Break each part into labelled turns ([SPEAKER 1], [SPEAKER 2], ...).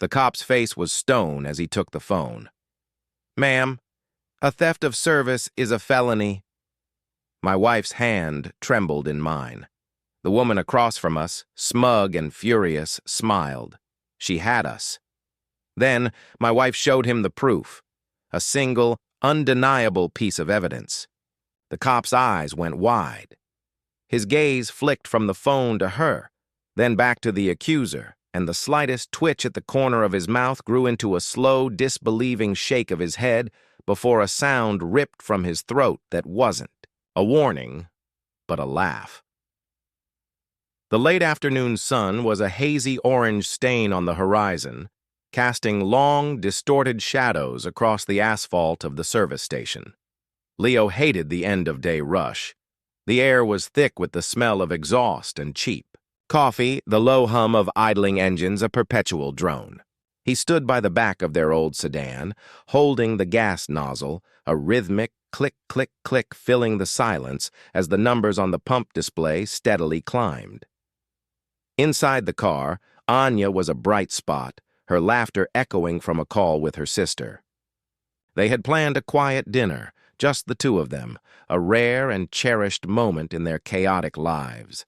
[SPEAKER 1] The cop's face was stone as he took the phone. "Ma'am, a theft of service is a felony." My wife's hand trembled in mine. The woman across from us, smug and furious, smiled. She had us. Then my wife showed him the proof, a single, undeniable piece of evidence. The cop's eyes went wide. His gaze flicked from the phone to her, then back to the accuser, and the slightest twitch at the corner of his mouth grew into a slow, disbelieving shake of his head before a sound ripped from his throat that wasn't a warning, but a laugh. The late afternoon sun was a hazy orange stain on the horizon, casting long, distorted shadows across the asphalt of the service station. Leo hated the end-of-day rush. The air was thick with the smell of exhaust and cheap coffee, the low hum of idling engines, a perpetual drone. He stood by the back of their old sedan, holding the gas nozzle, a rhythmic click, click, click filling the silence as the numbers on the pump display steadily climbed. Inside the car, Anya was a bright spot, her laughter echoing from a call with her sister. They had planned a quiet dinner, just the two of them, a rare and cherished moment in their chaotic lives.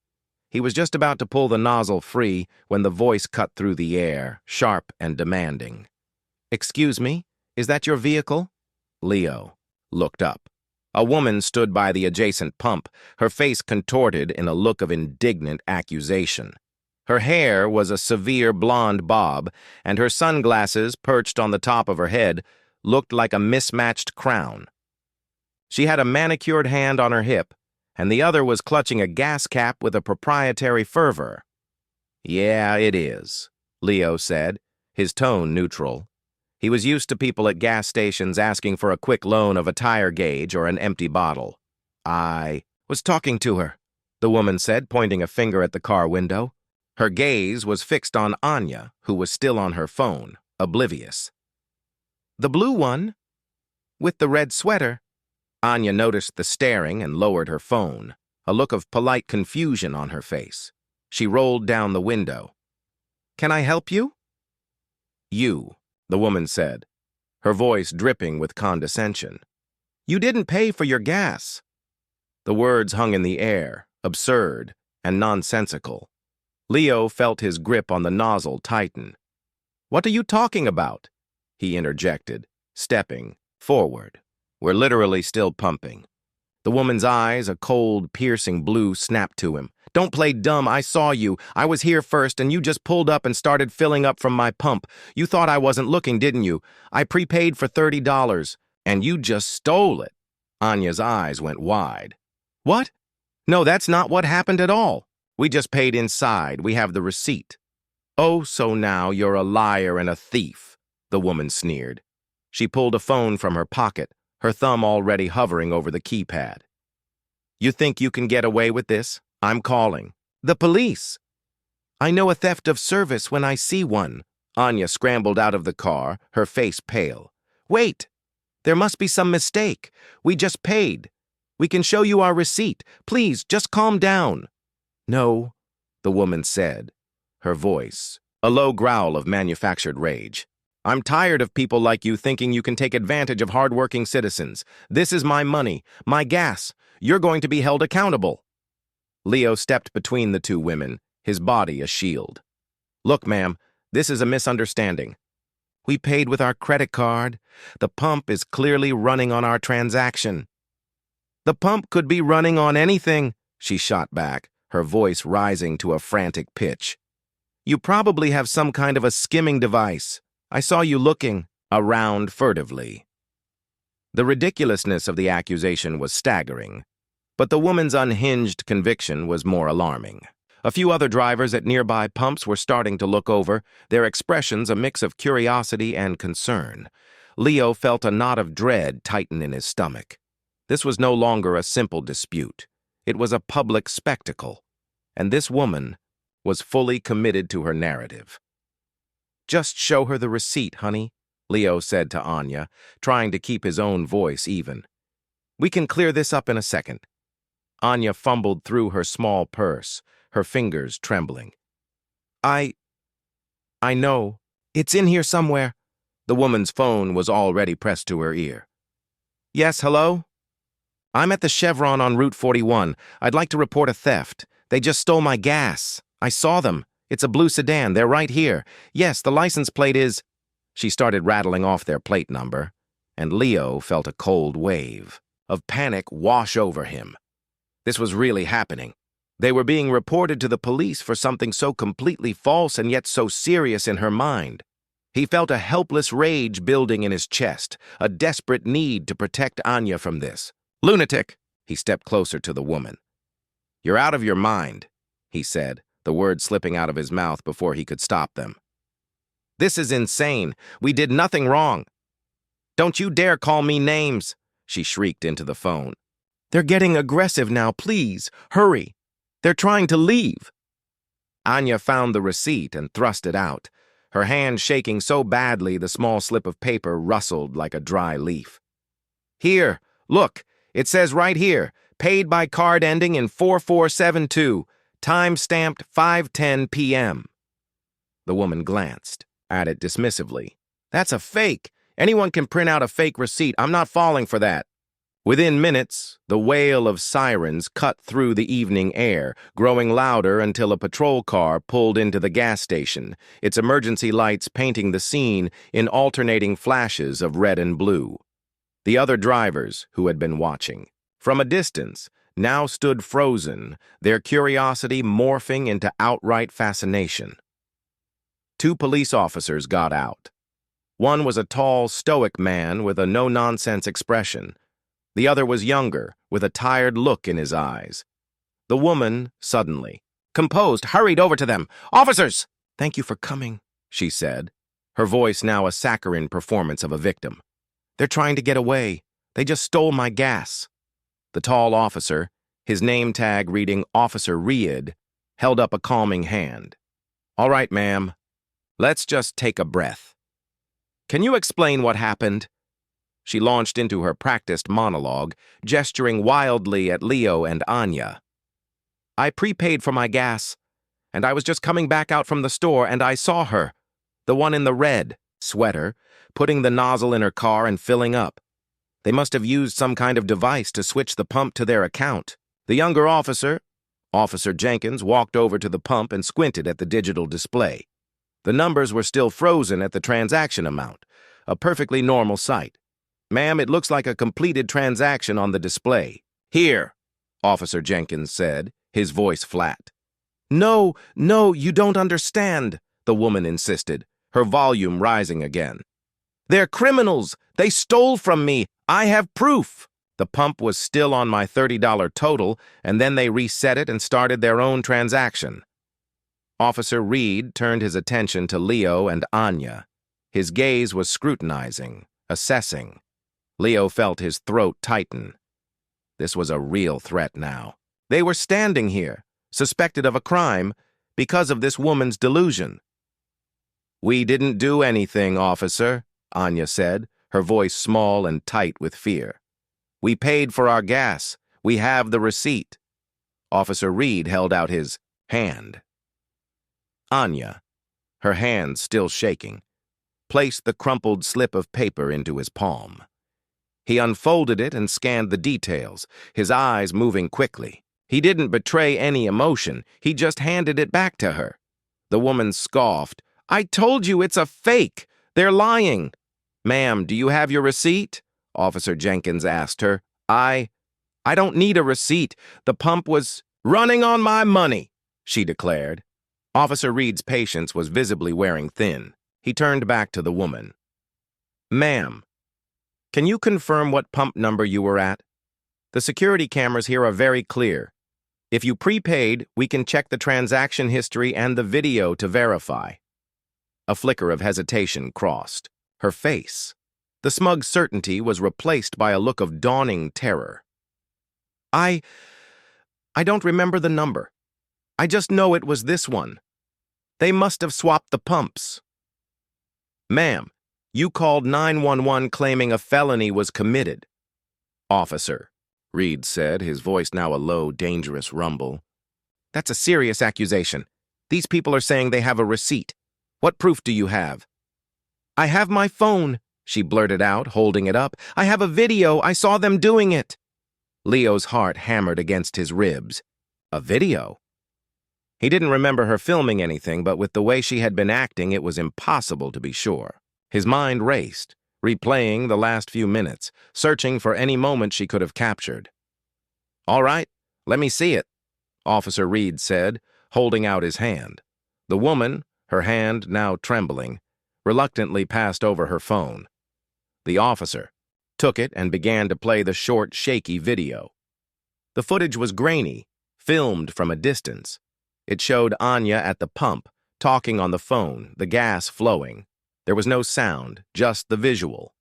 [SPEAKER 1] He was just about to pull the nozzle free when the voice cut through the air, sharp and demanding. "Excuse me, is that your vehicle?" Leo looked up. A woman stood by the adjacent pump, her face contorted in a look of indignant accusation. Her hair was a severe blonde bob, and her sunglasses, perched on the top of her head, looked like a mismatched crown. She had a manicured hand on her hip, and the other was clutching a gas cap with a proprietary fervor. "Yeah, it is," Leo said, his tone neutral. He was used to people at gas stations asking for a quick loan of a tire gauge or an empty bottle. "I was talking to her," the woman said, pointing a finger at the car window. Her gaze was fixed on Anya, who was still on her phone, oblivious. "The blue one? With the red sweater?" Anya noticed the staring and lowered her phone, a look of polite confusion on her face. She rolled down the window. "Can I help you?" "You," the woman said, her voice dripping with condescension. "You didn't pay for your gas." The words hung in the air, absurd and nonsensical. Leo felt his grip on the nozzle tighten. "What are you talking about?" he interjected, stepping forward. "We're literally still pumping." The woman's eyes, a cold, piercing blue, snapped to him. "Don't play dumb. I saw you. I was here first, and you just pulled up and started filling up from my pump. You thought I wasn't looking, didn't you? I prepaid for $30, and you just stole it." Anya's eyes went wide. "What? No, that's not what happened at all. We just paid inside. We have the receipt." "Oh, so now you're a liar and a thief," the woman sneered. She pulled a phone from her pocket, her thumb already hovering over the keypad. "You think you can get away with this? I'm calling the police." "I know a theft of service when I see one." Anya scrambled out of the car, her face pale. "Wait! There must be some mistake. We just paid. We can show you our receipt. Please, just calm down." "No," the woman said, her voice a low growl of manufactured rage. "I'm tired of people like you thinking you can take advantage of hard-working citizens. This is my money, my gas. You're going to be held accountable." Leo stepped between the two women, his body a shield. "Look, ma'am, this is a misunderstanding. We paid with our credit card. The pump is clearly running on our transaction." "The pump could be running on anything," she shot back, her voice rising to a frantic pitch. "You probably have some kind of a skimming device. I saw you looking around furtively." The ridiculousness of the accusation was staggering, but the woman's unhinged conviction was more alarming. A few other drivers at nearby pumps were starting to look over, their expressions a mix of curiosity and concern. Leo felt a knot of dread tighten in his stomach. This was no longer a simple dispute. It was a public spectacle, and this woman was fully committed to her narrative. "Just show her the receipt, honey," Leo said to Anya, trying to keep his own voice even. "We can clear this up in a second." Anya fumbled through her small purse, her fingers trembling. I know," It's in here somewhere. The woman's phone was already pressed to her ear. Yes, hello? I'm at the Chevron on Route 41. I'd like to report a theft. They just stole my gas. I saw them. It's a blue sedan. They're right here. Yes, the license plate is... She started rattling off their plate number, and Leo felt a cold wave of panic wash over him. This was really happening. They were being reported to the police for something so completely false and yet so serious in her mind. He felt a helpless rage building in his chest, a desperate need to protect Anya from this. Lunatic! He stepped closer to the woman. You're out of your mind, he said, the words slipping out of his mouth before he could stop them. This is insane. We did nothing wrong. Don't you dare call me names, she shrieked into the phone. They're getting aggressive now, please, hurry. They're trying to leave. Anya found the receipt and thrust it out, her hand shaking so badly the small slip of paper rustled like a dry leaf. Here, look, it says right here, paid by card ending in 4472, time stamped 5:10 p.m. The woman glanced at it dismissively. That's a fake. Anyone can print out a fake receipt. I'm not falling for that. Within minutes, the wail of sirens cut through the evening air, growing louder until a patrol car pulled into the gas station, its emergency lights painting the scene in alternating flashes of red and blue. The other drivers, who had been watching, from a distance, now stood frozen, their curiosity morphing into outright fascination. 2 police officers got out. One was a tall, stoic man with a no-nonsense expression. The other was younger, with a tired look in his eyes. The woman, suddenly, composed, hurried over to them. Officers! Thank you for coming, she said, her voice now a saccharine performance of a victim. They're trying to get away. They just stole my gas. The tall officer, his name tag reading Officer Reed, held up a calming hand. All right, ma'am. Let's just take a breath. Can you explain what happened? She launched into her practiced monologue, gesturing wildly at Leo and Anya. I prepaid for my gas, and I was just coming back out from the store and I saw her, the one in the red sweater, putting the nozzle in her car and filling up. They must have used some kind of device to switch the pump to their account. The younger officer, Officer Jenkins, walked over to the pump and squinted at the digital display. The numbers were still frozen at the transaction amount, a perfectly normal sight. Ma'am, it looks like a completed transaction on the display. Here, Officer Jenkins said, his voice flat. No, you don't understand, the woman insisted, her volume rising again. They're criminals. They stole from me. I have proof. The pump was still on my $30 total, and then they reset it and started their own transaction. Officer Reed turned his attention to Leo and Anya. His gaze was scrutinizing, assessing. Leo felt his throat tighten. This was a real threat now. They were standing here, suspected of a crime, because of this woman's delusion. We didn't do anything, officer, Anya said, her voice small and tight with fear. We paid for our gas. We have the receipt. Officer Reed held out his hand. Anya, her hands still shaking, placed the crumpled slip of paper into his palm. He unfolded it and scanned the details, his eyes moving quickly. He didn't betray any emotion. He just handed it back to her. The woman scoffed. I told you it's a fake. They're lying. Ma'am, do you have your receipt? Officer Jenkins asked her. I don't need a receipt. The pump was running on my money, she declared. Officer Reed's patience was visibly wearing thin. He turned back to the woman. Ma'am, can you confirm what pump number you were at? The security cameras here are very clear. If you prepaid, we can check the transaction history and the video to verify. A flicker of hesitation crossed her face. The smug certainty was replaced by a look of dawning terror. I don't remember the number. I just know it was this one. They must have swapped the pumps. Ma'am, you called 911 claiming a felony was committed. Officer, Reed said, his voice now a low, dangerous rumble. That's a serious accusation. These people are saying they have a receipt. What proof do you have? I have my phone, she blurted out, holding it up. I have a video. I saw them doing it. Leo's heart hammered against his ribs. A video? He didn't remember her filming anything, but with the way she had been acting, it was impossible to be sure. His mind raced, replaying the last few minutes, searching for any moment she could have captured. All right, let me see it, Officer Reed said, holding out his hand. The woman, her hand now trembling, reluctantly passed over her phone. The officer took it and began to play the short, shaky video. The footage was grainy, filmed from a distance. It showed Anya at the pump, talking on the phone, the gas flowing. There was no sound, just the visual.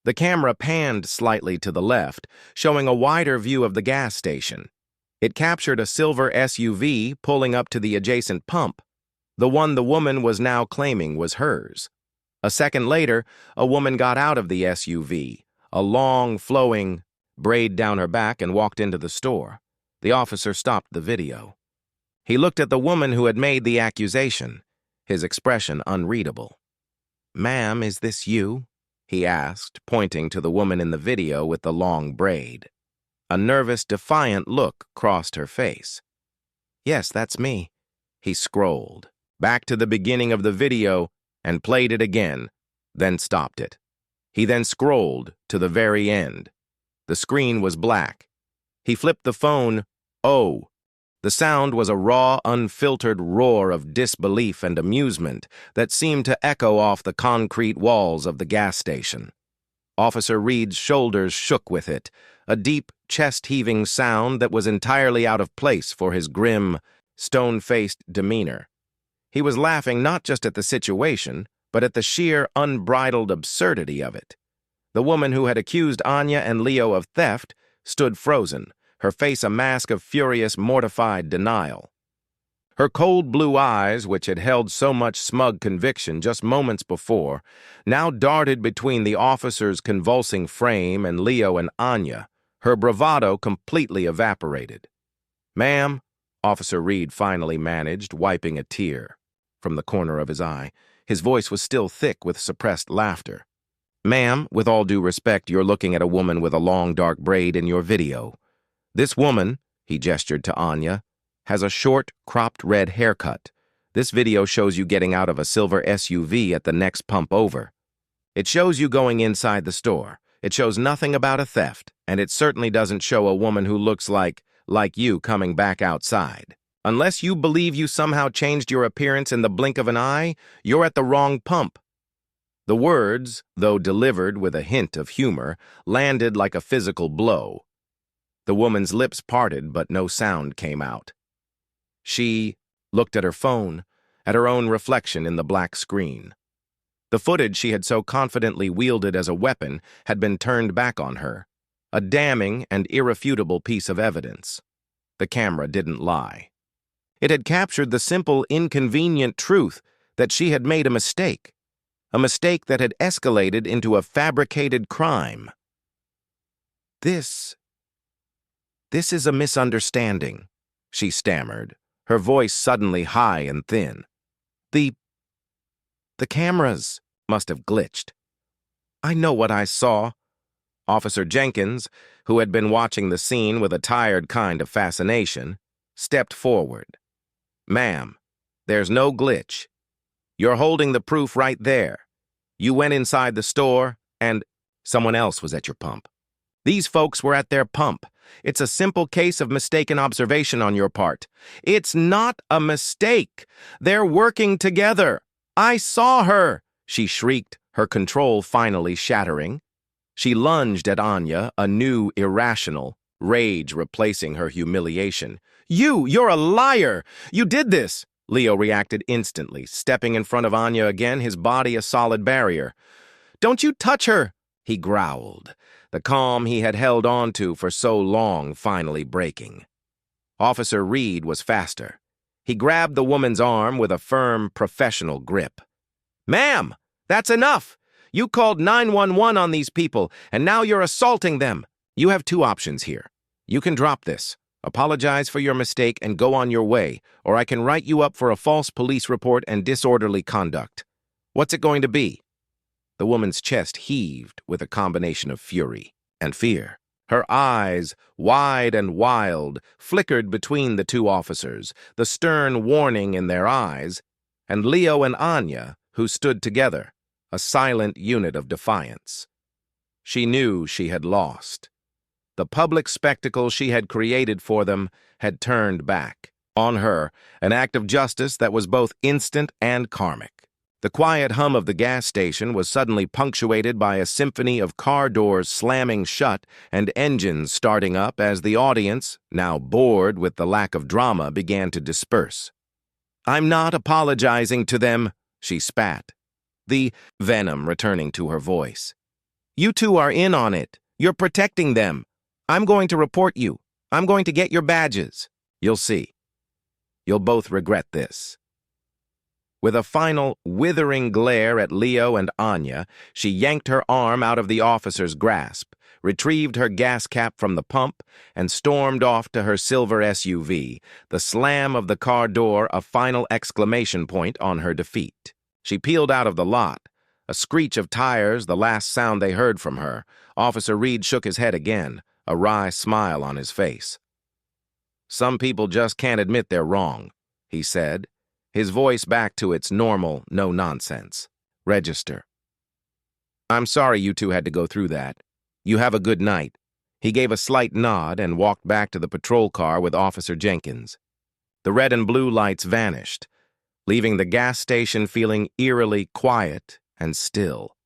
[SPEAKER 1] The camera panned slightly to the left, showing a wider view of the gas station. It captured a silver SUV pulling up to the adjacent pump. The one the woman was now claiming was hers. A second later, a woman got out of the SUV, a long, flowing braid down her back, and walked into the store. The officer stopped the video. He looked at the woman who had made the accusation, his expression unreadable. "Ma'am, is this you?" he asked, pointing to the woman in the video with the long braid. A nervous, defiant look crossed her face. "Yes, that's me." He scrolled back to the beginning of the video and played it again, then stopped it. He then scrolled to the very end. The screen was black. He flipped the phone. Oh! The sound was a raw, unfiltered roar of disbelief and amusement that seemed to echo off the concrete walls of the gas station. Officer Reed's shoulders shook with it, a deep, chest-heaving sound that was entirely out of place for his grim, stone-faced demeanor. He was laughing not just at the situation, but at the sheer, unbridled absurdity of it. The woman who had accused Anya and Leo of theft stood frozen, her face a mask of furious, mortified denial. Her cold blue eyes, which had held so much smug conviction just moments before, now darted between the officer's convulsing frame and Leo and Anya, her bravado completely evaporated. "Ma'am," Officer Reed finally managed, wiping a tear from the corner of his eye. His voice was still thick with suppressed laughter. "Ma'am, with all due respect, you're looking at a woman with a long dark braid in your video. This woman," he gestured to Anya, "has a short, cropped red haircut. This video shows you getting out of a silver SUV at the next pump over. It shows you going inside the store. It shows nothing about a theft, and it certainly doesn't show a woman who looks like you coming back outside. Unless you believe you somehow changed your appearance in the blink of an eye, you're at the wrong pump." The words, though delivered with a hint of humor, landed like a physical blow. The woman's lips parted, but no sound came out. She looked at her phone, at her own reflection in the black screen. The footage she had so confidently wielded as a weapon had been turned back on her, a damning and irrefutable piece of evidence. The camera didn't lie. It had captured the simple, inconvenient truth that she had made a mistake that had escalated into a fabricated crime. This is a misunderstanding," she stammered, her voice suddenly high and thin. The cameras must have glitched. I know what I saw." Officer Jenkins, who had been watching the scene with a tired kind of fascination, stepped forward. "Ma'am, there's no glitch. You're holding the proof right there. You went inside the store, and someone else was at your pump. These folks were at their pump. It's a simple case of mistaken observation on your part." "It's not a mistake. They're working together. I saw her," she shrieked, her control finally shattering. She lunged at Anya, a new, irrational rage replacing her humiliation. You're a liar! You did this!" Leo reacted instantly, stepping in front of Anya again, his body a solid barrier. "Don't you touch her!" he growled, the calm he had held on to for so long finally breaking. Officer Reed was faster. He grabbed the woman's arm with a firm, professional grip. "Ma'am, that's enough! You called 911 on these people, and now you're assaulting them. You have two options here. You can drop this, apologize for your mistake, and go on your way, or I can write you up for a false police report and disorderly conduct. What's it going to be?" The woman's chest heaved with a combination of fury and fear. Her eyes, wide and wild, flickered between the two officers, the stern warning in their eyes, and Leo and Anya, who stood together, a silent unit of defiance. She knew she had lost. The public spectacle she had created for them had turned back on her, an act of justice that was both instant and karmic. The quiet hum of the gas station was suddenly punctuated by a symphony of car doors slamming shut and engines starting up as the audience, now bored with the lack of drama, began to disperse. "I'm not apologizing to them," she spat, the venom returning to her voice. "You two are in on it. You're protecting them. I'm going to report you. I'm going to get your badges. You'll see. You'll both regret this." With a final, withering glare at Leo and Anya, she yanked her arm out of the officer's grasp, retrieved her gas cap from the pump, and stormed off to her silver SUV, the slam of the car door a final exclamation point on her defeat. She peeled out of the lot, a screech of tires the last sound they heard from her. Officer Reed shook his head again, a wry smile on his face. "Some people just can't admit they're wrong," he said, his voice back to its normal, no-nonsense register. "I'm sorry you two had to go through that. You have a good night." He gave a slight nod and walked back to the patrol car with Officer Jenkins. The red and blue lights vanished, leaving the gas station feeling eerily quiet and still.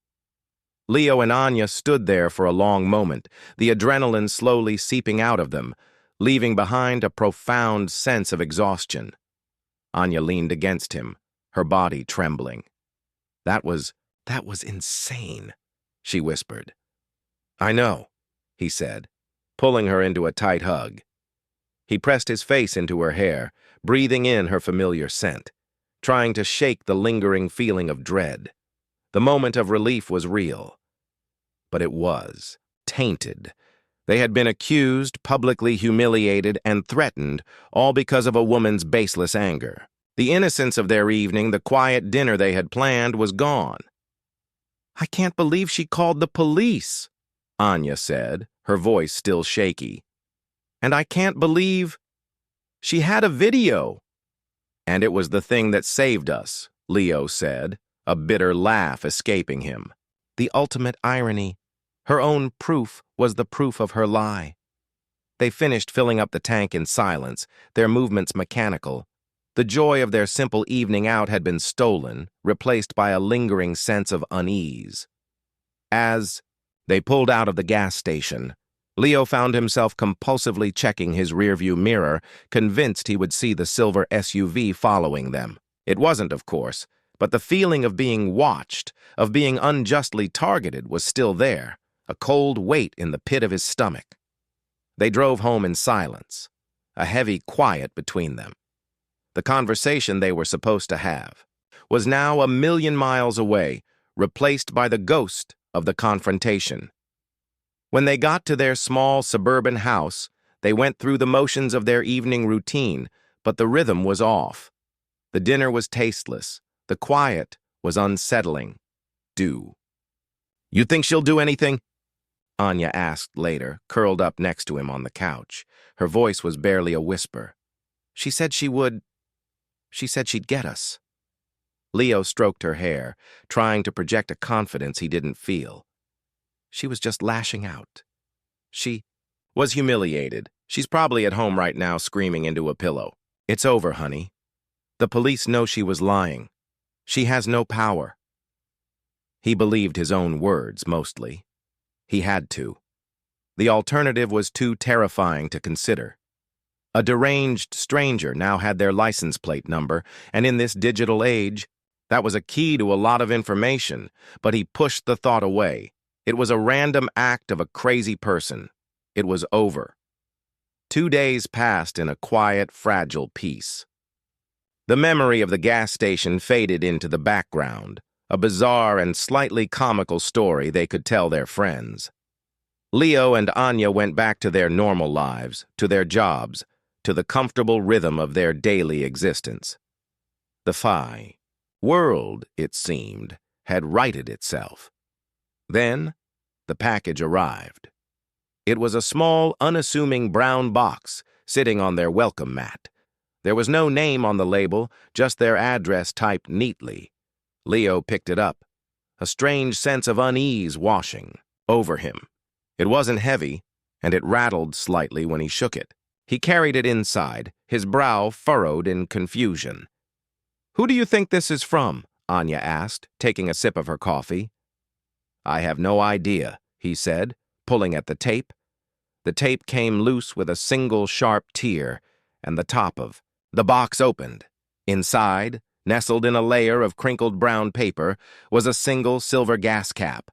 [SPEAKER 1] Leo and Anya stood there for a long moment, the adrenaline slowly seeping out of them, leaving behind a profound sense of exhaustion. Anya leaned against him, her body trembling. That was insane," she whispered. "I know," he said, pulling her into a tight hug. He pressed his face into her hair, breathing in her familiar scent, trying to shake the lingering feeling of dread. The moment of relief was real. But it was tainted. They had been accused, publicly humiliated, and threatened, all because of a woman's baseless anger. The innocence of their evening, the quiet dinner they had planned, was gone. "I can't believe she called the police," Anya said, her voice still shaky. "And I can't believe she had a video." "And it was the thing that saved us," Leo said, a bitter laugh escaping him. The ultimate irony. Her own proof was the proof of her lie. They finished filling up the tank in silence, their movements mechanical. The joy of their simple evening out had been stolen, replaced by a lingering sense of unease. As they pulled out of the gas station, Leo found himself compulsively checking his rearview mirror, convinced he would see the silver SUV following them. It wasn't, of course, but the feeling of being watched, of being unjustly targeted, was still there, a cold weight in the pit of his stomach. They drove home in silence, a heavy quiet between them. The conversation they were supposed to have was now a million miles away, replaced by the ghost of the confrontation. When they got to their small suburban house, they went through the motions of their evening routine, but the rhythm was off. The dinner was tasteless. The quiet was unsettling. "You think she'll do anything?" Anya asked later, curled up next to him on the couch. Her voice was barely a whisper. "She said she would. She said she'd get us." Leo stroked her hair, trying to project a confidence he didn't feel. "She was just lashing out. She was humiliated. She's probably at home right now screaming into a pillow. It's over, honey. The police know she was lying. She has no power." He believed his own words, mostly. He had to. The alternative was too terrifying to consider. A deranged stranger now had their license plate number, and in this digital age, that was a key to a lot of information, but he pushed the thought away. It was a random act of a crazy person. It was over. 2 days passed in a quiet, fragile peace. The memory of the gas station faded into the background, a bizarre and slightly comical story they could tell their friends. Leo and Anya went back to their normal lives, to their jobs, to the comfortable rhythm of their daily existence. The world, it seemed, had righted itself. Then, the package arrived. It was a small, unassuming brown box sitting on their welcome mat. There was no name on the label, just their address typed neatly. Leo picked it up, a strange sense of unease washing over him. It wasn't heavy, and it rattled slightly when he shook it. He carried it inside, his brow furrowed in confusion. "Who do you think this is from?" Anya asked, taking a sip of her coffee. "I have no idea," he said, pulling at the tape. The tape came loose with a single sharp tear, and the top of the box opened. Inside, nestled in a layer of crinkled brown paper, was a single silver gas cap.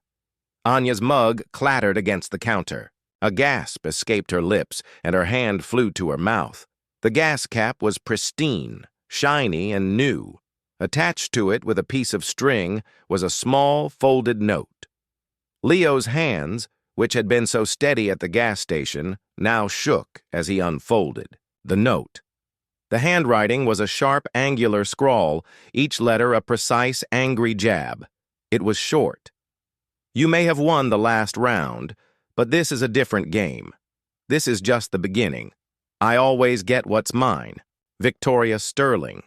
[SPEAKER 1] Anya's mug clattered against the counter. A gasp escaped her lips, and her hand flew to her mouth. The gas cap was pristine, shiny, and new. Attached to it with a piece of string was a small, folded note. Leo's hands, which had been so steady at the gas station, now shook as he unfolded the note. The handwriting was a sharp, angular scrawl, each letter a precise, angry jab. It was short. "You may have won the last round, but this is a different game. This is just the beginning. I always get what's mine. Victoria Sterling."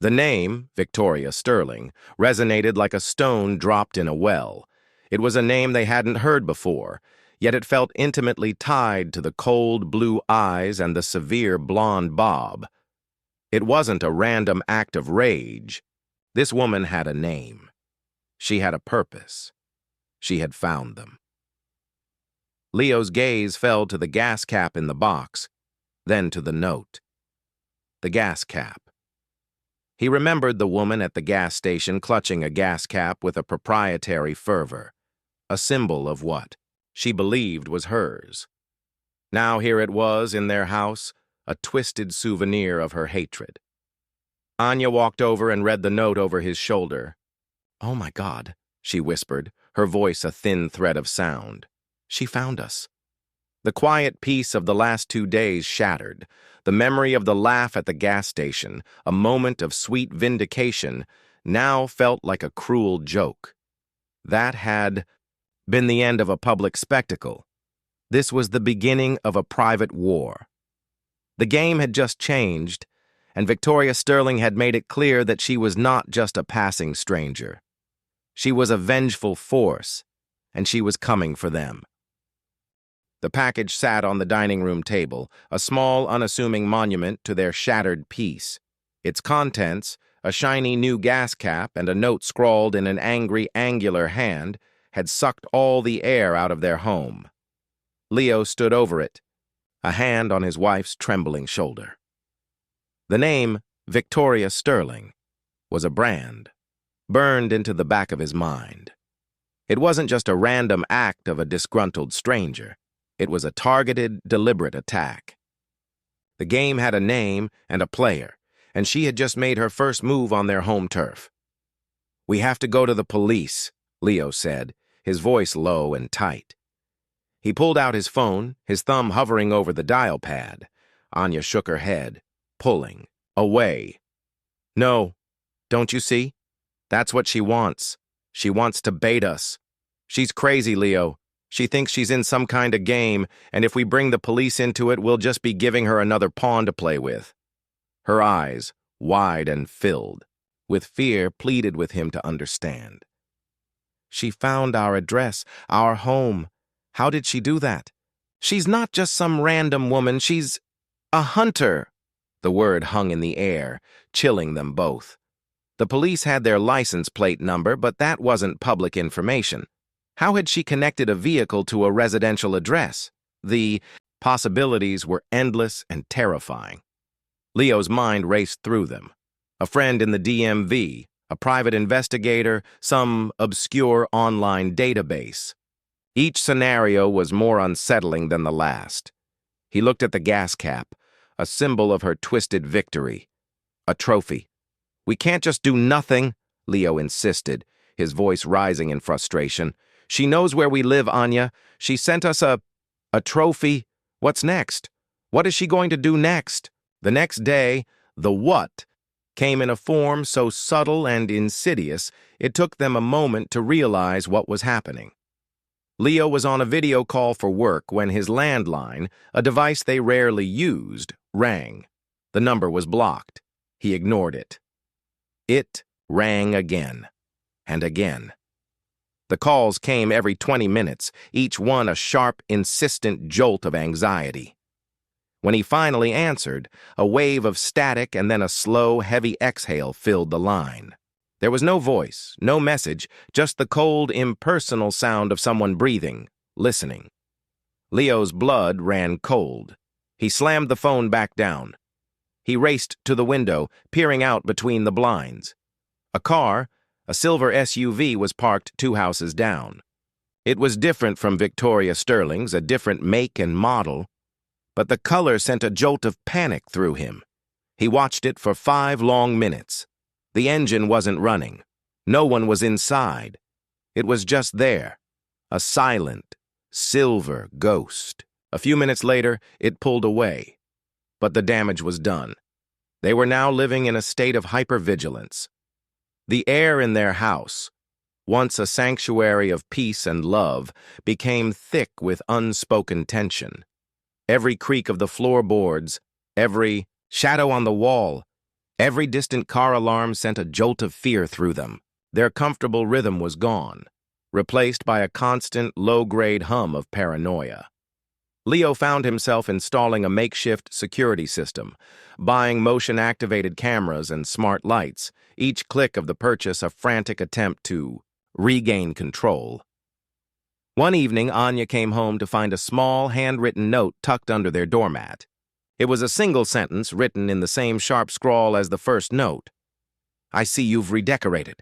[SPEAKER 1] The name, Victoria Sterling, resonated like a stone dropped in a well. It was a name they hadn't heard before, yet it felt intimately tied to the cold blue eyes and the severe blonde bob. It wasn't a random act of rage. This woman had a name. She had a purpose. She had found them. Leo's gaze fell to the gas cap in the box, then to the note. The gas cap. He remembered the woman at the gas station clutching a gas cap with a proprietary fervor, a symbol of what she believed was hers. Now here it was in their house, a twisted souvenir of her hatred. Anya walked over and read the note over his shoulder. "Oh my God," she whispered, her voice a thin thread of sound. "She found us." The quiet peace of the last 2 days shattered. The memory of the laugh at the gas station, a moment of sweet vindication, now felt like a cruel joke. That had been the end of a public spectacle. This was the beginning of a private war. The game had just changed, and Victoria Sterling had made it clear that she was not just a passing stranger. She was a vengeful force, and she was coming for them. The package sat on the dining room table, a small, unassuming monument to their shattered peace. Its contents, a shiny new gas cap and a note scrawled in an angry, angular hand, had sucked all the air out of their home. Leo stood over it, a hand on his wife's trembling shoulder. The name, Victoria Sterling, was a brand, burned into the back of his mind. It wasn't just a random act of a disgruntled stranger. It was a targeted, deliberate attack. The game had a name and a player, and she had just made her first move on their home turf. "We have to go to the police," Leo said, his voice low and tight. He pulled out his phone, his thumb hovering over the dial pad. Anya shook her head, pulling away. "No, don't you see? That's what she wants. She wants to bait us. She's crazy, Leo. She thinks she's in some kind of game, and if we bring the police into it, we'll just be giving her another pawn to play with." Her eyes, wide and filled, with fear, pleaded with him to understand. "She found our address, our home. How did she do that? She's not just some random woman, she's a hunter." The word hung in the air, chilling them both. The police had their license plate number, but that wasn't public information. How had she connected a vehicle to a residential address? The possibilities were endless and terrifying. Leo's mind raced through them. A friend in the DMV, a private investigator, some obscure online database. Each scenario was more unsettling than the last. He looked at the gas cap, a symbol of her twisted victory. A trophy. "We can't just do nothing," Leo insisted, his voice rising in frustration. "She knows where we live, Anya. She sent us a trophy. What's next? What is she going to do next?" The next day, the what came in a form so subtle and insidious it took them a moment to realize what was happening. Leo was on a video call for work when his landline, a device they rarely used, rang. The number was blocked. He ignored it. It rang again and again. The calls came every 20 minutes, each one a sharp, insistent jolt of anxiety. When he finally answered, a wave of static and then a slow, heavy exhale filled the line. There was no voice, no message, just the cold, impersonal sound of someone breathing, listening. Leo's blood ran cold. He slammed the phone back down. He raced to the window, peering out between the blinds. A car, a silver SUV, was parked 2 houses down. It was different from Victoria Sterling's, a different make and model, but the color sent a jolt of panic through him. He watched it for 5 long minutes. The engine wasn't running. No one was inside. It was just there, a silent, silver ghost. A few minutes later, it pulled away. But the damage was done. They were now living in a state of hypervigilance. The air in their house, once a sanctuary of peace and love, became thick with unspoken tension. Every creak of the floorboards, every shadow on the wall, every distant car alarm sent a jolt of fear through them. Their comfortable rhythm was gone, replaced by a constant, low-grade hum of paranoia. Leo found himself installing a makeshift security system, buying motion-activated cameras and smart lights, each click of the purchase a frantic attempt to regain control. One evening, Anya came home to find a small, handwritten note tucked under their doormat. It was a single sentence written in the same sharp scrawl as the first note. "I see you've redecorated.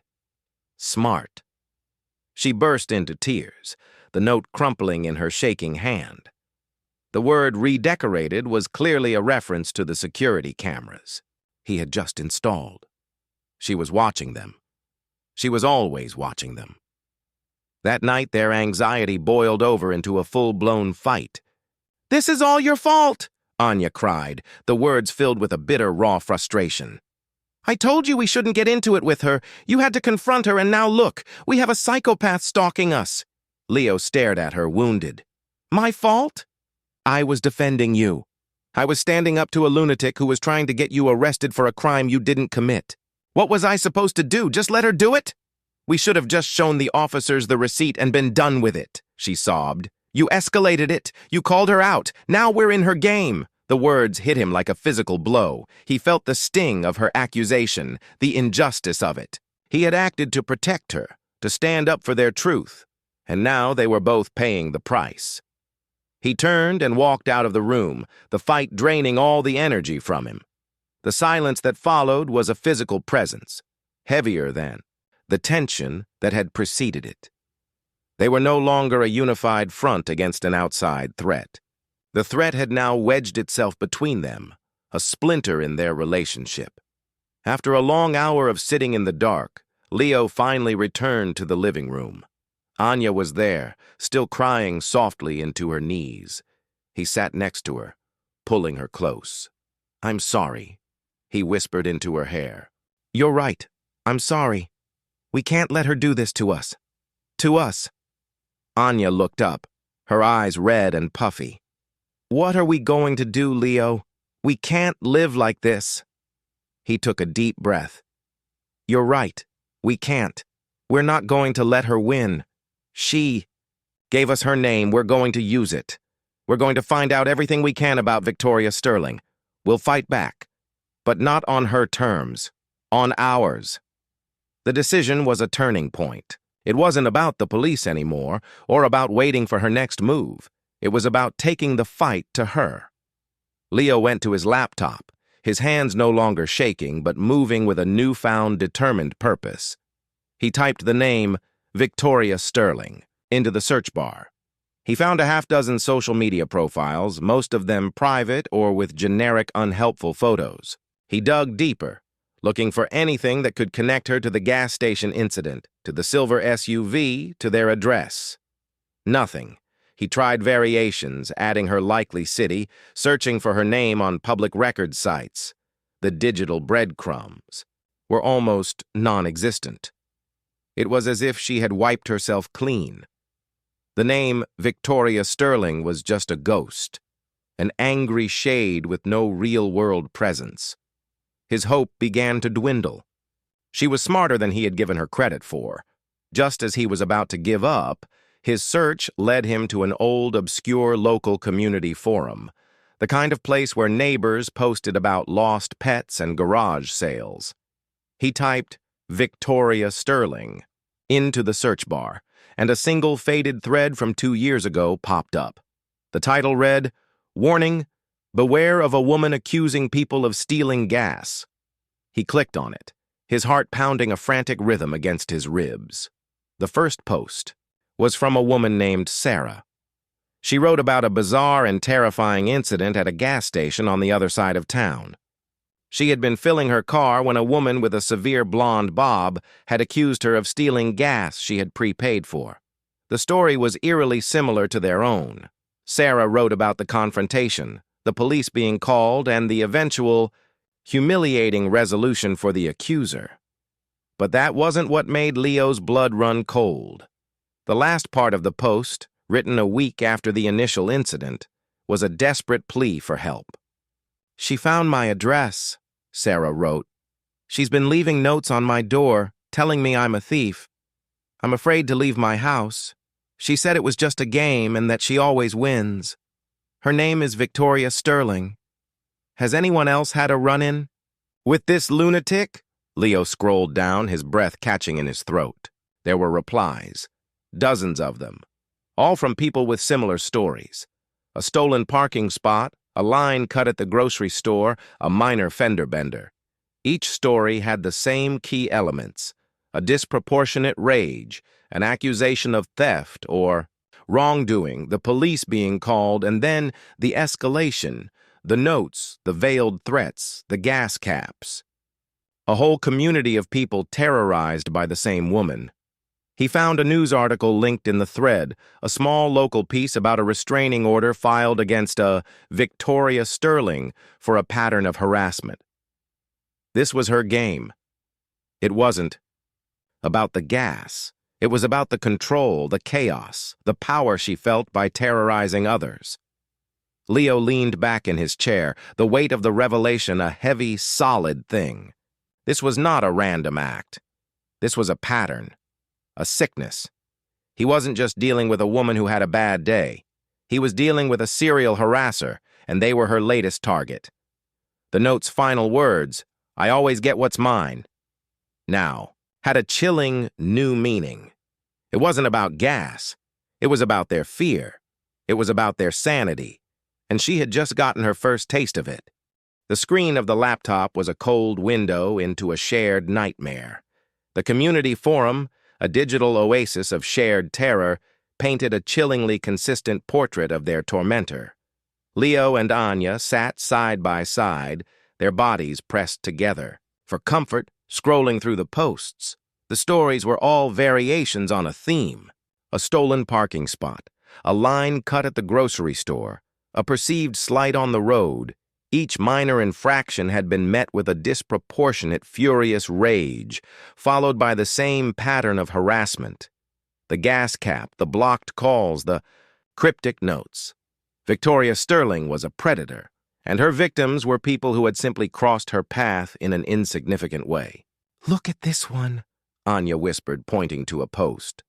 [SPEAKER 1] Smart." She burst into tears, the note crumpling in her shaking hand. The word redecorated was clearly a reference to the security cameras he had just installed. She was watching them. She was always watching them. That night, their anxiety boiled over into a full-blown fight. "This is all your fault!" Anya cried, the words filled with a bitter, raw frustration. "I told you we shouldn't get into it with her. You had to confront her, and now look, we have a psychopath stalking us." Leo stared at her, wounded. "My fault? I was defending you. I was standing up to a lunatic who was trying to get you arrested for a crime you didn't commit. What was I supposed to do? Just let her do it? We should have just shown the officers the receipt and been done with it," she sobbed. "You escalated it. You called her out. Now we're in her game." The words hit him like a physical blow. He felt the sting of her accusation, the injustice of it. He had acted to protect her, to stand up for their truth, and now they were both paying the price. He turned and walked out of the room, the fight draining all the energy from him. The silence that followed was a physical presence, heavier than the tension that had preceded it. They were no longer a unified front against an outside threat. The threat had now wedged itself between them, a splinter in their relationship. After a long hour of sitting in the dark, Leo finally returned to the living room. Anya was there, still crying softly into her knees. He sat next to her, pulling her close. "I'm sorry," he whispered into her hair. "You're right. I'm sorry. We can't let her do this to us. To us." Anya looked up, her eyes red and puffy. "What are we going to do, Leo? We can't live like this." He took a deep breath. "You're right. We can't. We're not going to let her win. She gave us her name. We're going to use it. We're going to find out everything we can about Victoria Sterling. We'll fight back, but not on her terms, on ours." The decision was a turning point. It wasn't about the police anymore, or about waiting for her next move. It was about taking the fight to her. Leo went to his laptop, his hands no longer shaking, but moving with a newfound determined purpose. He typed the name Victoria Sterling into the search bar. He found a half-dozen social media profiles, most of them private or with generic, unhelpful photos. He dug deeper, looking for anything that could connect her to the gas station incident, to the silver SUV, to their address. Nothing. He tried variations, adding her likely city, searching for her name on public record sites. the digital breadcrumbs, were almost non-existent. It was as if she had wiped herself clean. The name Victoria Sterling was just a ghost, an angry shade with no real-world presence. His hope began to dwindle. She was smarter than he had given her credit for. Just as he was about to give up, his search led him to an old, obscure local community forum, the kind of place where neighbors posted about lost pets and garage sales. He typed Victoria Sterling into the search bar, and a single faded thread from 2 years ago popped up. The title read, "Warning, beware of a woman accusing people of stealing gas." He clicked on it, his heart pounding a frantic rhythm against his ribs. The first post was from a woman named Sarah. She wrote about a bizarre and terrifying incident at a gas station on the other side of town. She had been filling her car when a woman with a severe blonde bob had accused her of stealing gas she had prepaid for. The story was eerily similar to their own. Sarah wrote about the confrontation, the police being called, and the eventual, humiliating resolution for the accuser. But that wasn't what made Leo's blood run cold. The last part of the post, written a week after the initial incident, was a desperate plea for help. "She found my address," Sarah wrote. "She's been leaving notes on my door, telling me I'm a thief. I'm afraid to leave my house. She said it was just a game and that she always wins. Her name is Victoria Sterling. Has anyone else had a run-in with this lunatic?" Leo scrolled down, his breath catching in his throat. There were replies, dozens of them, all from people with similar stories. A stolen parking spot, a line cut at the grocery store, a minor fender bender. Each story had the same key elements: a disproportionate rage, an accusation of theft or wrongdoing, the police being called, and then the escalation, the notes, the veiled threats, the gas caps. A whole community of people terrorized by the same woman. He found a news article linked in the thread, a small local piece about a restraining order filed against a Victoria Sterling for a pattern of harassment. This was her game. It wasn't about the gas. It was about the control, the chaos, the power she felt by terrorizing others. Leo leaned back in his chair, the weight of the revelation a heavy, solid thing. This was not a random act. This was a pattern. A sickness. He wasn't just dealing with a woman who had a bad day. He was dealing with a serial harasser, and they were her latest target. The note's final words, "I always get what's mine," now had a chilling new meaning. It wasn't about gas. It was about their fear. It was about their sanity. And she had just gotten her first taste of it. The screen of the laptop was a cold window into a shared nightmare. The community forum, a digital oasis of shared terror, painted a chillingly consistent portrait of their tormentor. Leo and Anya sat side by side, their bodies pressed together. For comfort, scrolling through the posts, the stories were all variations on a theme: a stolen parking spot, a line cut at the grocery store, a perceived slight on the road. Each minor infraction had been met with a disproportionate, furious rage, followed by the same pattern of harassment. The gas cap, the blocked calls, the cryptic notes. Victoria Sterling was a predator, and her victims were people who had simply crossed her path in an insignificant way. "Look at this one," Anya whispered, pointing to a post.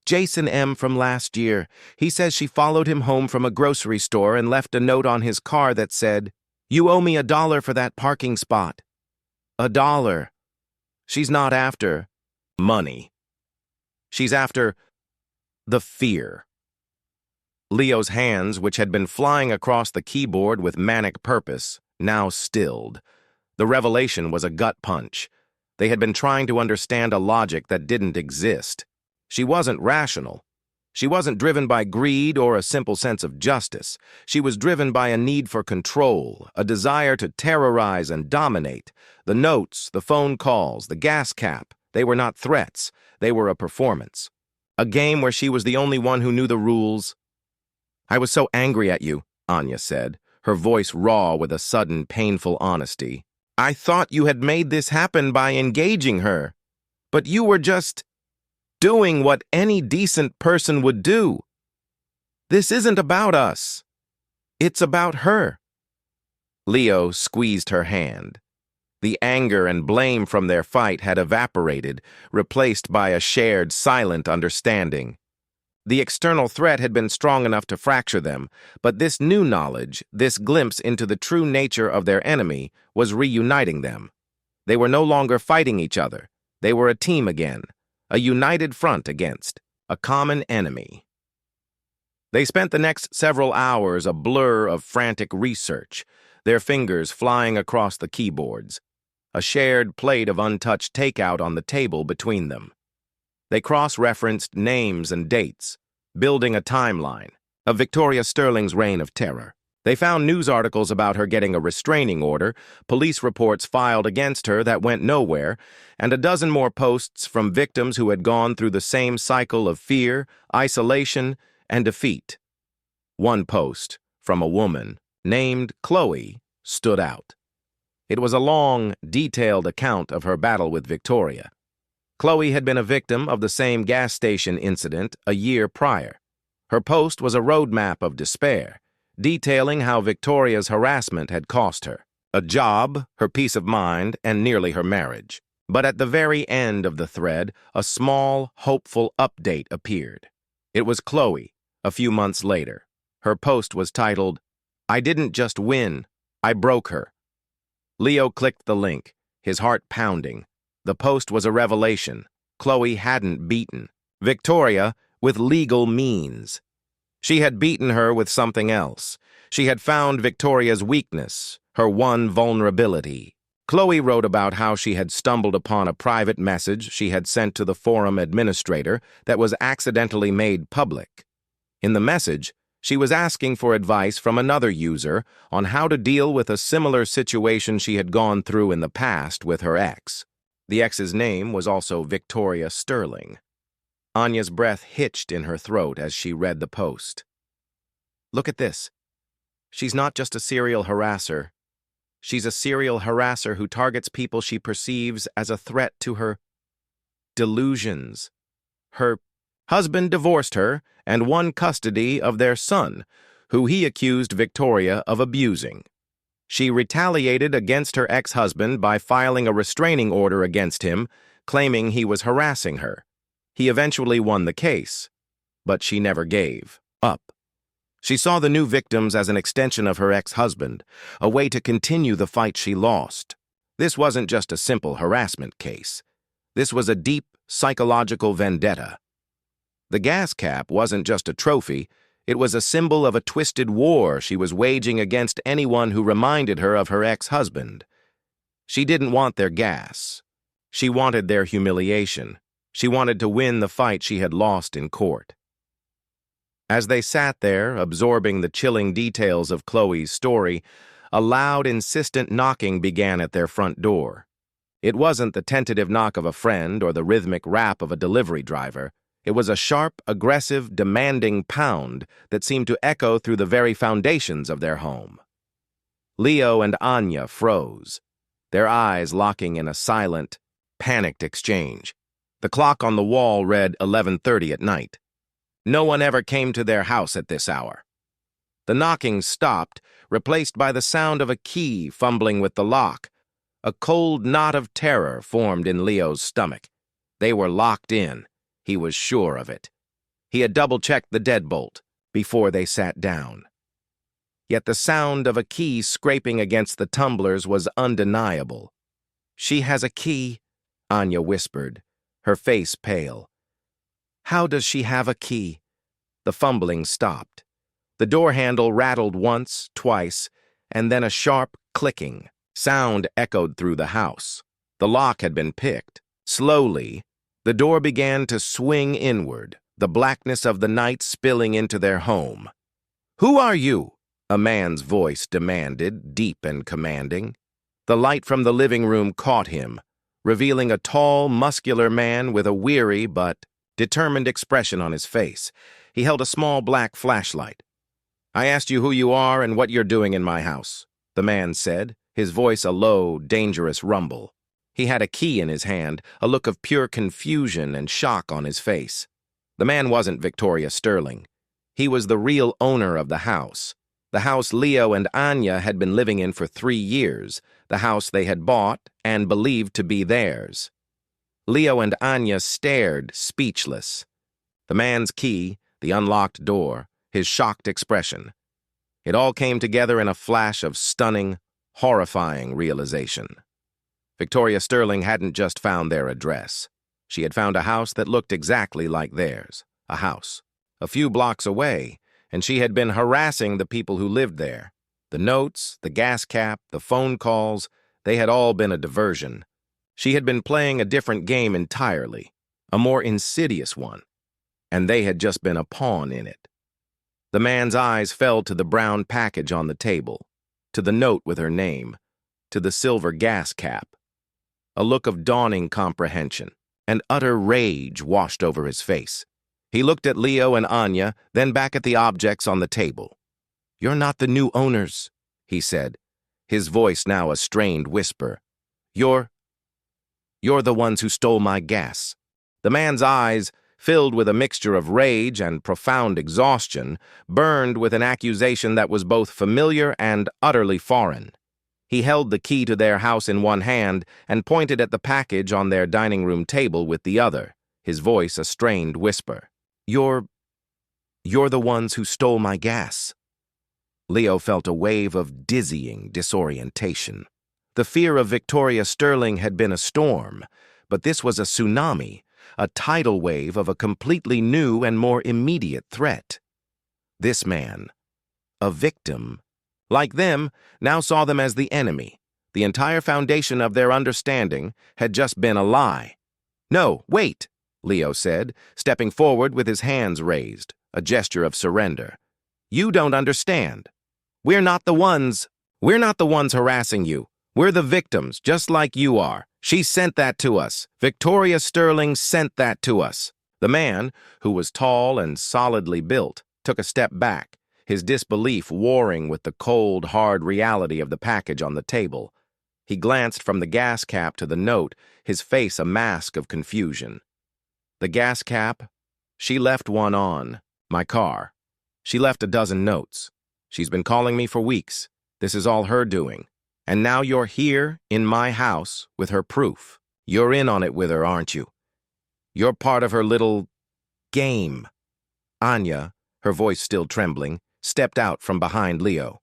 [SPEAKER 1] "Jason M. from last year. He says she followed him home from a grocery store and left a note on his car that said, 'You owe me $1 for that parking spot.' $1. She's not after money. She's after the fear." Leo's hands, which had been flying across the keyboard with manic purpose, now stilled. The revelation was a gut punch. They had been trying to understand a logic that didn't exist. She wasn't rational. She wasn't driven by greed or a simple sense of justice. She was driven by a need for control, a desire to terrorize and dominate. The notes, the phone calls, the gas cap, they were not threats. They were a performance. A game where she was the only one who knew the rules. "I was so angry at you," Anya said, her voice raw with a sudden, painful honesty. I thought you had made this happen by engaging her, but you were just doing what any decent person would do. This isn't about us. It's about her." Leo squeezed her hand. The anger and blame from their fight had evaporated, replaced by a shared, silent understanding. The external threat had been strong enough to fracture them, but this new knowledge, this glimpse into the true nature of their enemy, was reuniting them. They were no longer fighting each other. They were a team again, a united front against a common enemy. They spent the next several hours a blur of frantic research, their fingers flying across the keyboards, a shared plate of untouched takeout on the table between them. They cross-referenced names and dates, building a timeline of Victoria Sterling's reign of terror. They found news articles about her getting a restraining order, police reports filed against her that went nowhere, and a dozen more posts from victims who had gone through the same cycle of fear, isolation, and defeat. One post, from a woman named Chloe, stood out. It was a long, detailed account of her battle with Victoria. Chloe had been a victim of the same gas station incident a year prior. Her post was a roadmap of despair, detailing how Victoria's harassment had cost her a job, her peace of mind, and nearly her marriage. But at the very end of the thread, a small, hopeful update appeared. It was Chloe, a few months later. Her post was titled, "I didn't just win, I broke her." Leo clicked the link, his heart pounding. The post was a revelation. Chloe hadn't beaten Victoria with legal means. She had beaten her with something else. She had found Victoria's weakness, her one vulnerability. Chloe wrote about how she had stumbled upon a private message she had sent to the forum administrator that was accidentally made public. In the message, she was asking for advice from another user on how to deal with a similar situation she had gone through in the past with her ex. The ex's name was also Victoria Sterling. Anya's breath hitched in her throat as she read the post. Look at this. She's not just a serial harasser. She's a serial harasser who targets people she perceives as a threat to her delusions. Her husband divorced her and won custody of their son, who he accused Victoria of abusing. She retaliated against her ex-husband by filing a restraining order against him, claiming he was harassing her. He eventually won the case, but she never gave up. She saw the new victims as an extension of her ex-husband, a way to continue the fight she lost. This wasn't just a simple harassment case. This was a deep psychological vendetta. The gas cap wasn't just a trophy. It was a symbol of a twisted war she was waging against anyone who reminded her of her ex-husband. She didn't want their gas. She wanted their humiliation. She wanted to win the fight she had lost in court. As they sat there, absorbing the chilling details of Chloe's story, a loud, insistent knocking began at their front door. It wasn't the tentative knock of a friend or the rhythmic rap of a delivery driver. It was a sharp, aggressive, demanding pound that seemed to echo through the very foundations of their home. Leo and Anya froze, their eyes locking in a silent, panicked exchange. The clock on the wall read 11:30 at night. No one ever came to their house at this hour. The knocking stopped, replaced by the sound of a key fumbling with the lock. A cold knot of terror formed in Leo's stomach. They were locked in. He was sure of it. He had double-checked the deadbolt before they sat down. Yet the sound of a key scraping against the tumblers was undeniable. "She has a key," Anya whispered, her face pale. "How does she have a key?" The fumbling stopped. The door handle rattled once, twice, and then a sharp clicking sound echoed through the house. The lock had been picked. Slowly, the door began to swing inward, the blackness of the night spilling into their home. "Who are you?" a man's voice demanded, deep and commanding. The light from the living room caught him, revealing a tall, muscular man with a weary but determined expression on his face. He held a small black flashlight. "I asked you who you are and what you're doing in my house," the man said, his voice a low, dangerous rumble. He had a key in his hand, a look of pure confusion and shock on his face. The man wasn't Victoria Sterling. He was the real owner of the house Leo and Anya had been living in for 3 years, the house they had bought and believed to be theirs. Leo and Anya stared, speechless. The man's key, the unlocked door, his shocked expression. It all came together in a flash of stunning, horrifying realization. Victoria Sterling hadn't just found their address. She had found a house that looked exactly like theirs, a house a few blocks away, and she had been harassing the people who lived there. The notes, the gas cap, the phone calls, they had all been a diversion. She had been playing a different game entirely, a more insidious one, and they had just been a pawn in it. The man's eyes fell to the brown package on the table, to the note with her name, to the silver gas cap. A look of dawning comprehension and utter rage washed over his face. He looked at Leo and Anya, then back at the objects on the table. "You're not the new owners," he said, his voice now a strained whisper. You're the ones who stole my gas." The man's eyes, filled with a mixture of rage and profound exhaustion, burned with an accusation that was both familiar and utterly foreign. He held the key to their house in one hand and pointed at the package on their dining room table with the other, his voice a strained whisper. You're the ones who stole my gas." Leo felt a wave of dizzying disorientation. The fear of Victoria Sterling had been a storm, but this was a tsunami, a tidal wave of a completely new and more immediate threat. This man, a victim, like them, now saw them as the enemy. The entire foundation of their understanding had just been a lie. "No, wait," Leo said, stepping forward with his hands raised, a gesture of surrender. "You don't understand. We're not the ones harassing you. We're the victims, just like you are. She sent that to us. Victoria Sterling sent that to us." The man, who was tall and solidly built, took a step back, his disbelief warring with the cold, hard reality of the package on the table. He glanced from the gas cap to the note, his face a mask of confusion. "The gas cap? She left one on my car. She left a dozen notes. She's been calling me for weeks. This is all her doing. And now you're here in my house with her proof. You're in on it with her, aren't you? You're part of her little game." Anya, her voice still trembling, stepped out from behind Leo.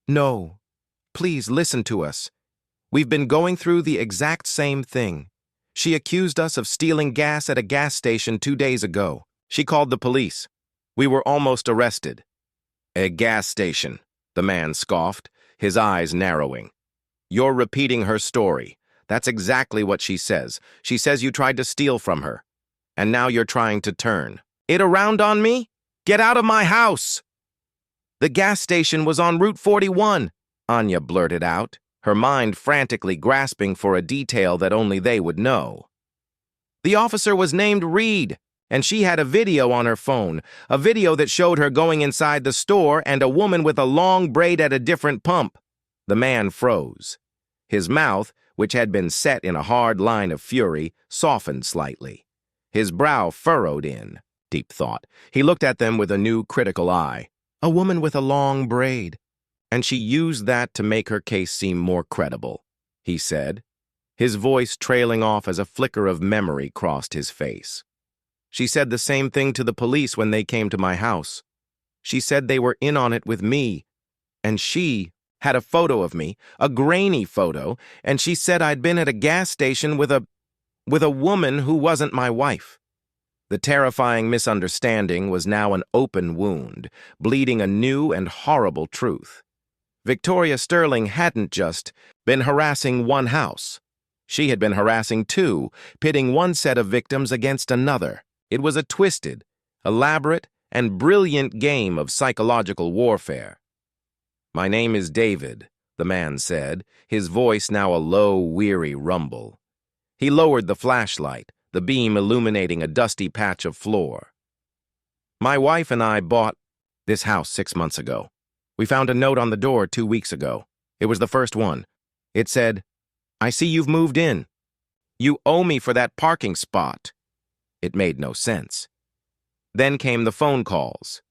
[SPEAKER 1] "No, please listen to us. We've been going through the exact same thing. She accused us of stealing gas at a gas station 2 days ago. She called the police. We were almost arrested." "A gas station," the man scoffed, his eyes narrowing. "You're repeating her story. That's exactly what she says. She says you tried to steal from her. And now you're trying to turn it around on me? Get out of my house!" "The gas station was on Route 41, Anya blurted out, her mind frantically grasping for a detail that only they would know. "The officer was named Reed, and she had a video on her phone, a video that showed her going inside the store and a woman with a long braid at a different pump." The man froze. His mouth, which had been set in a hard line of fury, softened slightly. His brow furrowed in deep thought. He looked at them with a new critical eye. "A woman with a long braid. And she used that to make her case seem more credible," he said, his voice trailing off as a flicker of memory crossed his face. "She said the same thing to the police when they came to my house. She said they were in on it with me, and she had a photo of me, a grainy photo, and she said I'd been at a gas station with a woman who wasn't my wife." The terrifying misunderstanding was now an open wound, bleeding a new and horrible truth. Victoria Sterling hadn't just been harassing one house. She had been harassing two, pitting one set of victims against another. It was a twisted, elaborate, and brilliant game of psychological warfare. "My name is David," the man said, his voice now a low, weary rumble. He lowered the flashlight, the beam illuminating a dusty patch of floor. "My wife and I bought this house 6 months ago. We found a note on the door 2 weeks ago. It was the first one. It said, "I see you've moved in. You owe me for that parking spot." It made no sense. Then came the phone calls.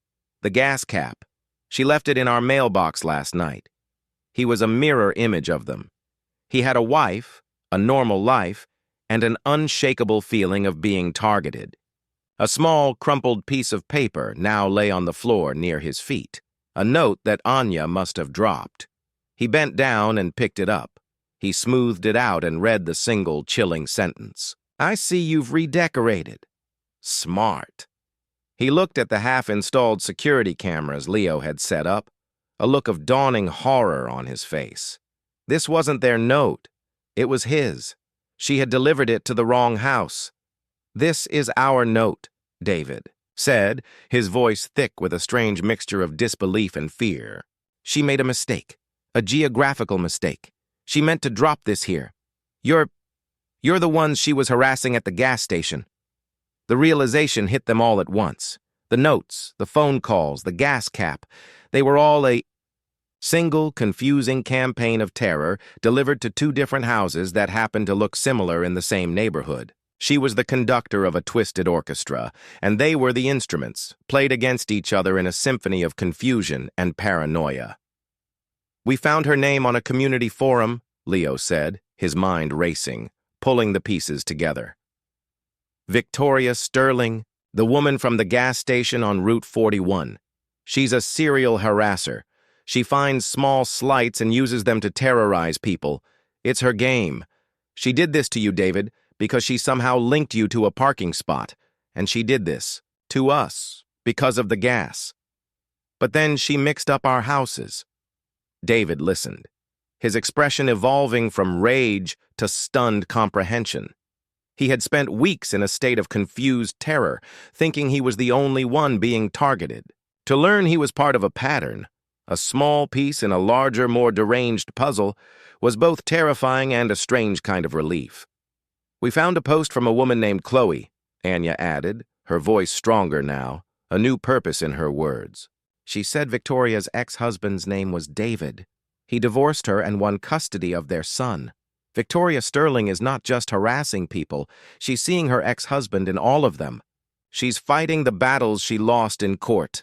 [SPEAKER 1] The gas cap. She left it in our mailbox last night. He was a mirror image of them. He had a wife, a normal life, and an unshakable feeling of being targeted. A small, crumpled piece of paper now lay on the floor near his feet, a note that Anya must have dropped. He bent down and picked it up. He smoothed it out and read the single chilling sentence. "I see you've redecorated." Smart. He looked at the half-installed security cameras Leo had set up, a look of dawning horror on his face. This wasn't their note. It was his. She had delivered it to the wrong house. "This is our note," David said, his voice thick with a strange mixture of disbelief and fear. "She made a mistake, a geographical mistake. She meant to drop this here. You're the ones she was harassing at the gas station." The realization hit them all at once. The notes, the phone calls, the gas cap, they were all a single, confusing campaign of terror delivered to two different houses that happened to look similar in the same neighborhood. She was the conductor of a twisted orchestra, and they were the instruments, played against each other in a symphony of confusion and paranoia. "We found her name on a community forum," Leo said, his mind racing, pulling the pieces together. "Victoria Sterling, the woman from the gas station on Route 41. She's a serial harasser. She finds small slights and uses them to terrorize people. It's her game. She did this to you, David, because she somehow linked you to a parking spot. And she did this, to us, because of the gas. But then she mixed up our houses." David listened, his expression evolving from rage to stunned comprehension. He had spent weeks in a state of confused terror, thinking he was the only one being targeted. To learn he was part of a pattern, a small piece in a larger, more deranged puzzle, was both terrifying and a strange kind of relief. "We found a post from a woman named Chloe," Anya added, her voice stronger now, a new purpose in her words. "She said Victoria's ex-husband's name was David. He divorced her and won custody of their son. Victoria Sterling is not just harassing people, she's seeing her ex-husband in all of them. She's fighting the battles she lost in court."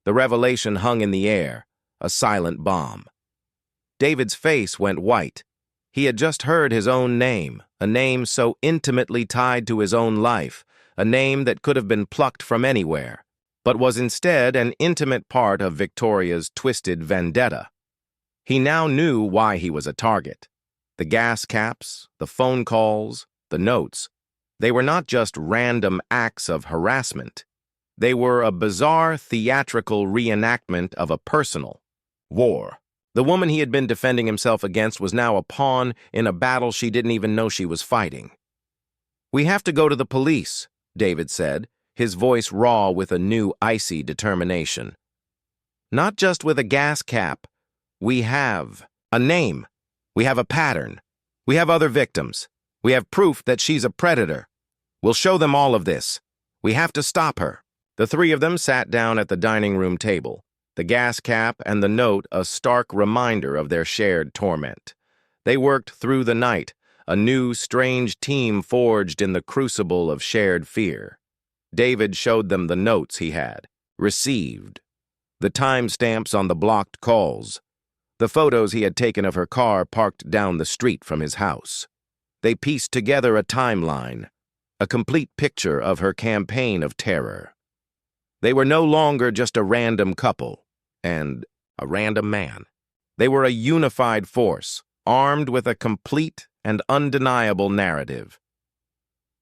[SPEAKER 1] The revelation hung in the air, a silent bomb. David's face went white. He had just heard his own name, a name so intimately tied to his own life, a name that could have been plucked from anywhere, but was instead an intimate part of Victoria's twisted vendetta. He now knew why he was a target. The gas caps, the phone calls, the notes, they were not just random acts of harassment. They were a bizarre theatrical reenactment of a personal war. The woman he had been defending himself against was now a pawn in a battle she didn't even know she was fighting. "We have to go to the police," David said, his voice raw with a new icy determination. "Not just with a gas cap. We have a name. We have a pattern. We have other victims. We have proof that she's a predator. We'll show them all of this. We have to stop her." The three of them sat down at the dining room table, the gas cap and the note a stark reminder of their shared torment. They worked through the night, a new, strange team forged in the crucible of shared fear. David showed them the notes he had received, the timestamps on the blocked calls, the photos he had taken of her car parked down the street from his house. They pieced together a timeline, a complete picture of her campaign of terror. They were no longer just a random couple and a random man. They were a unified force, armed with a complete and undeniable narrative.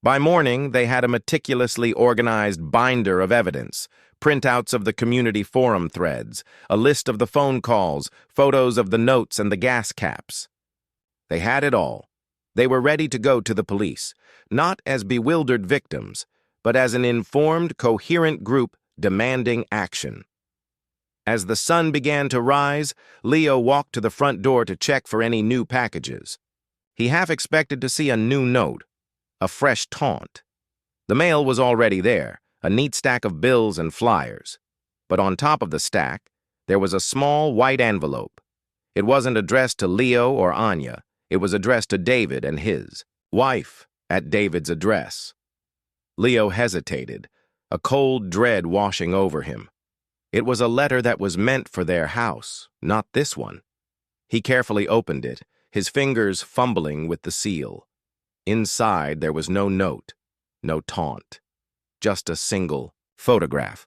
[SPEAKER 1] By morning, they had a meticulously organized binder of evidence, printouts of the community forum threads, a list of the phone calls, photos of the notes and the gas caps. They had it all. They were ready to go to the police, not as bewildered victims, but as an informed, coherent group demanding action. As the sun began to rise, Leo walked to the front door to check for any new packages. He half expected to see a new note, a fresh taunt. The mail was already there, a neat stack of bills and flyers. But on top of the stack, there was a small white envelope. It wasn't addressed to Leo or Anya. It was addressed to David and his wife at David's address. Leo hesitated, a cold dread washing over him. It was a letter that was meant for their house, not this one. He carefully opened it, his fingers fumbling with the seal. Inside there was no note, no taunt, just a single photograph.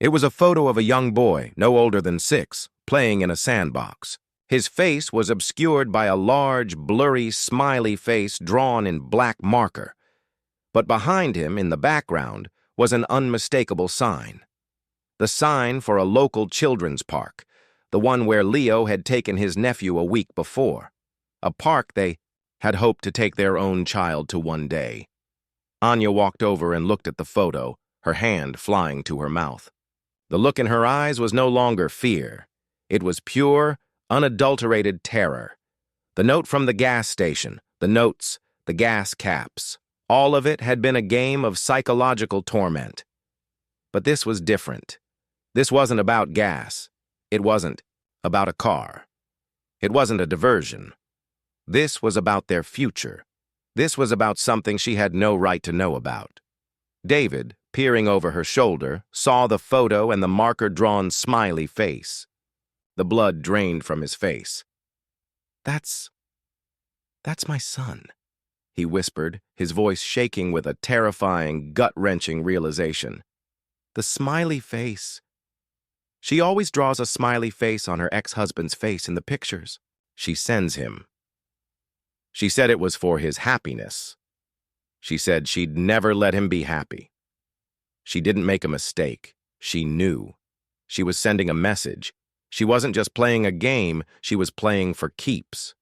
[SPEAKER 1] It was a photo of a young boy, no older than 6, playing in a sandbox. His face was obscured by a large, blurry, smiley face drawn in black marker. But behind him, in the background, was an unmistakable sign. The sign for a local children's park, the one where Leo had taken his nephew a week before. A park they had hoped to take their own child to one day. Anya walked over and looked at the photo, her hand flying to her mouth. The look in her eyes was no longer fear. It was pure, unadulterated terror. The note from the gas station, the notes, the gas caps, all of it had been a game of psychological torment. But this was different. This wasn't about gas. It wasn't about a car. It wasn't a diversion. This was about their future. This was about something she had no right to know about. David, peering over her shoulder, saw the photo and the marker-drawn smiley face. The blood drained from his face. That's my son," he whispered, his voice shaking with a terrifying, gut-wrenching realization. "The smiley face. She always draws a smiley face on her ex-husband's face in the pictures she sends him. She said it was for his happiness. She said she'd never let him be happy. She didn't make a mistake. She knew. She was sending a message. She wasn't just playing a game, she was playing for keeps.